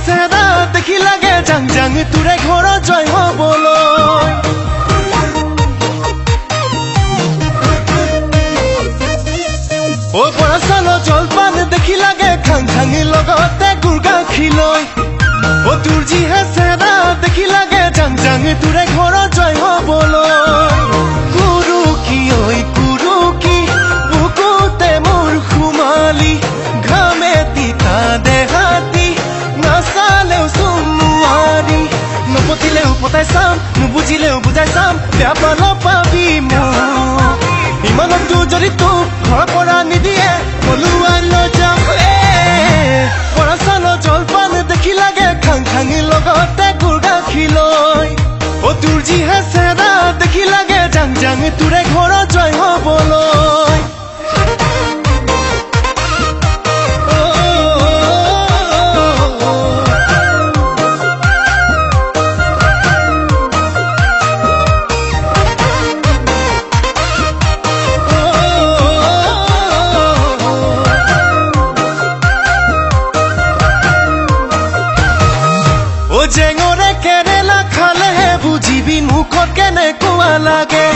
চেৰা দেখি লাগে জাং জাং তোৰে ঘৰত জয় হ'বলৈ বৰা চাউলৰ জলপান দেখি লাগে খাং খাঙি লগতে গুৰ গাখীৰ লৈ তোৰ যিহে চেৰা দেখি লাগে জাং জাং তোৰে ঘৰত জয় হ'বলৈ কুৰুকি ঐ কুৰুকি বুকুতে মোৰ সুমালি ঘামে তিতা দেহাতি নাচালেও চোন নোৱাৰি নপতিলেও পতাই চাম নুবুজিলেও বুজাই চাম বেয়া পাল পাবি মোক ইমানতো যদি তোক ঘৰৰ পৰা নিদিয়ে পলুৱাই লৈ যাম বৰা চাউলৰ জলপান দেখি লাগে খাং খাঙি লগতে গুৰ গাখীৰ লৈ তোৰ যিহে চেৰা দেখি লাগে জাং জাং তোৰে ঘৰত জয় হ'বলৈ জেঙৰে কেৰেলা খালেহে বুজিবি মুখত কেনেকুৱা লাগে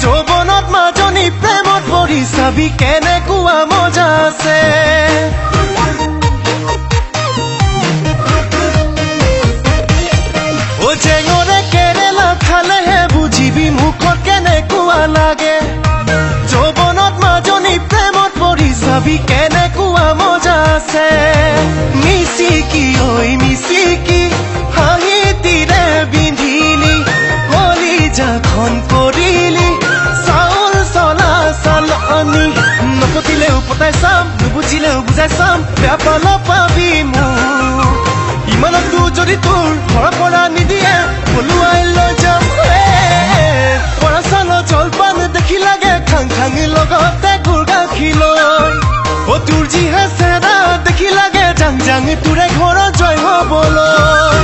যৌৱনত মাজনী প্ৰেমত পৰি চাবি কেনেকুৱা মজা আছে জেঙৰে কেৰেলা খালেহে বুজিবি মুখত কেনেকুৱা লাগে যৌৱনত মাজনী প্ৰেমত পৰি চাবি কেনেকুৱা মজা আছে মিচিকি ঐ মিচিকি হাঁহি তিৰে বিন্ধিলি কলিজাখন কৰিলি চাউল চলা চালনি নপতিলেও পতাই চাম নুবুজিলেও বুজাই চাম বেয়া পাল পাবি মোক ইমানতো যদি তোৰ ঘৰৰ পৰা নিদিয়ে পলুৱাই লৈ যাম বৰা চাউলৰ জলপান দেখি লাগে খাং খাঙি লগতে গুৰ গাখীৰ লৈ তোৰ যিহে চেৰা দেখি লাগে জাং জাং তোৰে ঘৰত জয় হ'বলৈ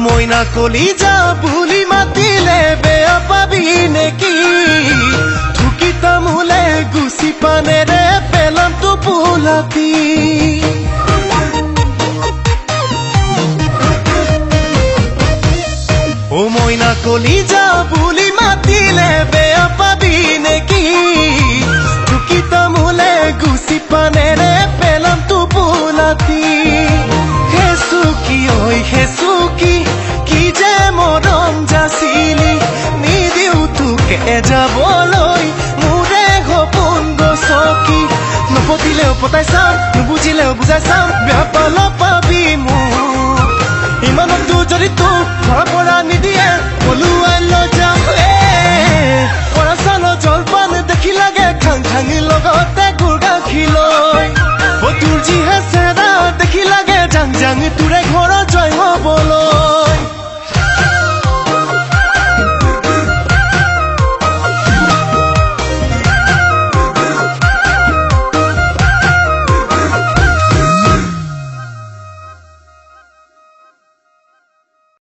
মইনা কলিজা বুলি মাতিলে বেয়া পাবি নেকি থুকি তামোলে গুচি পানেৰে পেলাম টোপোলাতি মইনা কলিজা বুলি মাতিলে বেয়া পাবি নেকি থুকি তামোলে গুচি পানেৰে পেলাম টোপোলাতি হেচুকি ঐ হেচুকি কি যে মৰম যাচিলি নিদিও তোকে যাবলৈ মোৰে সপোন গছকি নপতিলেও পতাই চাম নুবুজিলেও বুজাই চাম বেয়া পাল পাবি মোক ইমানতো যদি তোক ঘৰৰ পৰা নিদিয়ে পলুৱাই লৈ যাম বৰা চাউলৰ জলপান দেখি লাগে খাং খাঙি লগতে গুৰ গাখীৰ লৈ